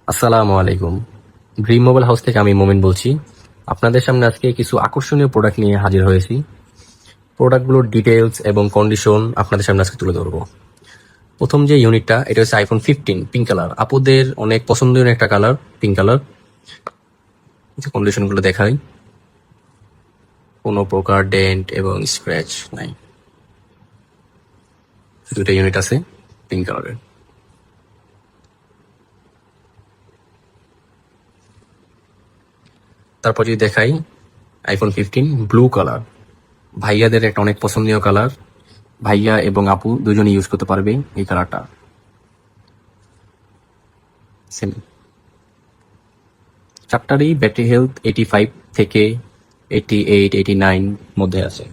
আসসালামু আলাইকুম। Dream mobile house থেকে আমি মোমিন বলছি। আপনাদের সামনে আজকে কিছু আকর্ষণীয় প্রোডাক্ট নিয়ে হাজির হয়েছি। প্রোডাক্টগুলোর ডিটেলস এবং কন্ডিশন আপনাদের সামনে আজকে তুলে ধরবো। প্রথম যে ইউনিটটা, এটা হচ্ছে আইফোন 15 পিঙ্ক কালার। আপুদের অনেক পছন্দনীয় একটা কালার, পিঙ্ক কালার। কন্ডিশনগুলো দেখাই, কোনো প্রকার ডেন্ট এবং স্ক্র্যাচ নাই। দুটো ইউনিট আছে পিঙ্ক কালারের। তারপর যদি দেখাই আইফোন 15 ব্লু কালার, ভাইয়াদের একটা অনেক পছন্দনীয় কালার। ভাইয়া এবং আপু দুজনে ইউজ করতে পারবে এই কালারটা। সেম চারটারই ব্যাটারি হেলথ 85 থেকে 88-89 মধ্যে আছে।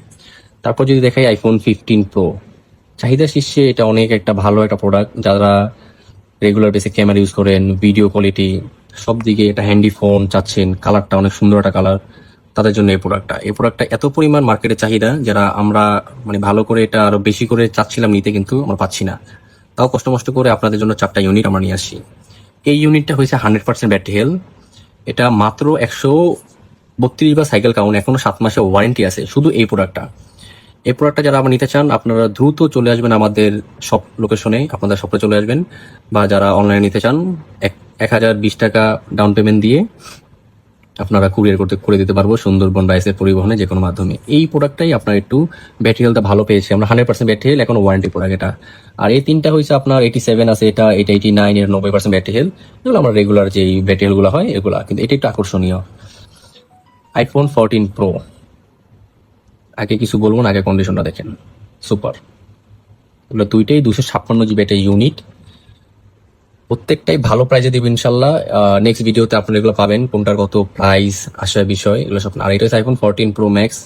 তারপর যদি দেখাই আইফোন 15 প্রো, চাহিদা শীর্ষে। এটা অনেক একটা ভালো একটা প্রোডাক্ট। যারা রেগুলার বেসে ক্যামেরা ইউজ করেন, ভিডিও কোয়ালিটি সব দিকে এটা হ্যান্ডি ফোন চাচ্ছেন, কালারটা অনেক সুন্দর একটা কালার, তাদের জন্য এই প্রোডাক্টটা এত পরিমাণ মার্কেটে চাহিদা, যারা আমরা মানে ভালো করে এটা আরো বেশি করে চাচ্ছিলাম নিতে, কিন্তু আমরা পাচ্ছি না। তাও কষ্ট মষ্ট করে আপনাদের জন্য 4টা ইউনিট আমরা নিয়ে আসি। এই ইউনিটটা হয়েছে 100% ব্যাটারি হেলথ। এটা মাত্র 132 বা সাইকেল কাউন্ট, এখনো 7 মাসের ওয়ারেন্টি আছে শুধু এই প্রোডাক্টটা যারা আবার নিতে চান, আপনারা দ্রুত চলে আসবেন আমাদের সব লোকেশনে, আপনাদের শপে চলে আসবেন। বা যারা অনলাইনে নিতে চান, 1020 টাকা ডাউন পেমেন্ট দিয়ে আপনারা কুরিয়ার করে দিতে পারবো সুন্দরবন বা এসএ পরিবহনে, যে কোনো মাধ্যমে। এই প্রোডাক্টটাই আপনার একটু ব্যাটারি হেলথটা ভালো পেয়েছে আমরা, 100% ব্যাটারি হেলথ, এখন ওয়ারেন্টি প্রোডাক্ট এটা। আর এই তিনটা হয়েছে আপনার 87 আছে, এটা 89 এর 90% ব্যাটারি হেলথ। এগুলো আমরা রেগুলার যে ব্যাটারি হেলথ গুলো হয় এগুলা, কিন্তু এটা একটু আকর্ষণীয়। আইফোন 14 প্রো, আগে কিছু বলবো না, আগে কন্ডিশনটা দেখেন, সুপার। এগুলো দুইটাই 256 জিবি একটা ইউনিট, প্রত্যেকটাই ভালো প্রাইজে দিব ইনশাল্লাহ। নেক্সট ভিডিওতে আপনারা এগুলো পাবেন, কোনটার কত প্রাইস আসার বিষয় এগুলো সব। আর এটা হচ্ছে আইফোন 14 প্রো ম্যাক্স।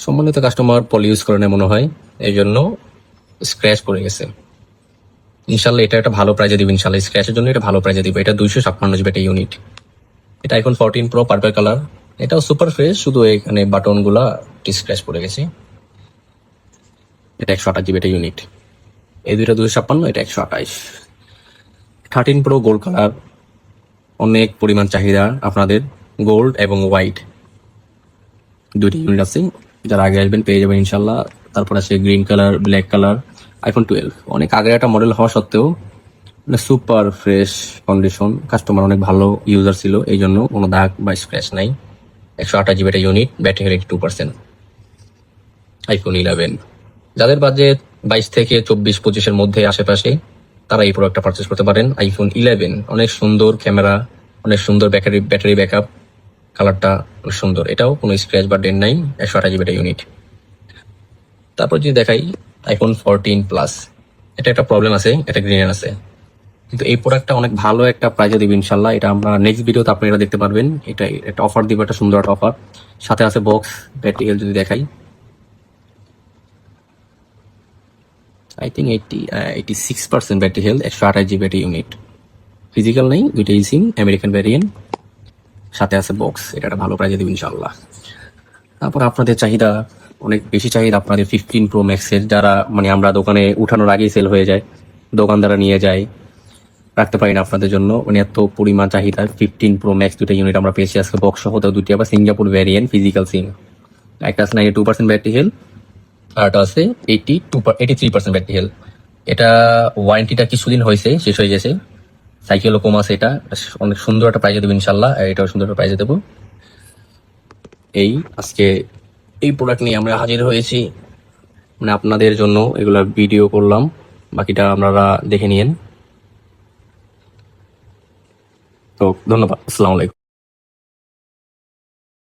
সম্মানিত কাস্টমার পলি ইউজ করে না মনে হয়, এই জন্য স্ক্র্যাচ পড়ে গেছে। ইনশাল্লাহ এটা একটা ভালো প্রাইজে দিব ইনশাল্লাহ, স্ক্র্যাচের জন্য এটা ভালো প্রাইজে দিব। এটা 256 জিবি একটা ইউনিট। এটা আইফোন 14 প্রো পার্পল কালার, এটাও সুপার ফ্রেশ, শুধু এখানে বাটন গুলা স্ক্র্যাচ পড়ে গেছে। এটা 128 জিবি একটা ইউনিট। এই দুইটা 256, এটা 128। 13 প্রো গোল্ড কালার, অনেক পরিমাণ চাহিদা আপনাদের, গোল্ড এবং হোয়াইট দুইটি ইউনিট আছে। যারা আগে আসবেন পেয়ে যাবেন ইনশাল্লাহ। তারপর আছে green colour, black colour. IPhone 12 অনেক আগের একটা মডেল হওয়া সত্ত্বেও সুপার ফ্রেশ কন্ডিশন, কাস্টমার অনেক ভালো ইউজার ছিল, এই জন্য কোনো দাগ বা স্ক্র্যাচ নাই। 128 জিবি একটা ইউনিট, ব্যাটারি হেলথ 82%। আইফোন 11, যাদের বাজেট 22 থেকে 24-25-এর মধ্যে আশেপাশে, তারা এই প্রোডাক্টটা পারচেস করতে পারেন। আইফোন 11 অনেক সুন্দর ক্যামেরা, অনেক সুন্দর ব্যাটারি ব্যাকআপ, কালারটা অনেক সুন্দর। এটাও কোনো স্ক্র্যাচ বা ডেন্ট নাই, 128 জিবি একটা ইউনিট। তারপর যদি দেখাই আইফোন 14 প্লাস, এটা একটা প্রবলেম আছে, এটা গ্রিন আছে, কিন্তু এই প্রোডাক্টটা অনেক ভালো একটা প্রাইজে দিব ইনশাল্লাহ। এটা আমরা নেক্সট ভিডিওতে আপনারা দেখতে পারবেন। এটা একটা অফার দিব, একটা সুন্দর একটা অফার, সাথে আছে বক্স। ব্যাটারি হেলথ যদি দেখাই, I think 86% battery health, 128 GB একটা ইউনিট। ফিজিক্যাল নেই, দুইটা সিম, আমেরিকান ভ্যারিয়েন্ট, সাথে আছে বক্স। এটা একটা ভালো প্রাইজে দিব ইনশাল্লাহ। তারপর আপনাদের চাহিদা, অনেক বেশি চাহিদা আপনাদের 15 প্রো ম্যাক্সের, যারা মানে আমরা দোকানে উঠানোর আগেই সেল হয়ে যায়, দোকানদাররা নিয়ে যায়, রাখতে পারি না আপনাদের জন্য, মানে এত পরিমাণ চাহিদা। 15 প্রো ম্যাক্স দুইটা ইউনিট আমরা পেয়েছি আজকে, বক্স সহ, দুটি আবার সিঙ্গাপুর ভ্যারিয়েন্ট ফিজিক্যাল সিম। একটা আছে 92% ব্যাটারি হেলথ, আর একটা আছে 83% ব্যাটারি হেলথ। এটা ওয়ারেন্টিটা কিছুদিন হয়েছে, শেষ হয়ে গেছে। সাইকেলও কম আছে। এটা অনেক সুন্দর একটা প্রাইজে দেবো ইনশাল্লাহ, আর এটাও সুন্দর একটা প্রাইজে দেবো। এই আজকে এই প্রোডাক্ট নিয়ে আমরা হাজির হয়েছি, মানে আপনাদের জন্য এগুলা ভিডিও করলাম, বাকিটা আপনারা দেখে নিন। তো ধন্যবাদ, আসসালামু আলাইকুম।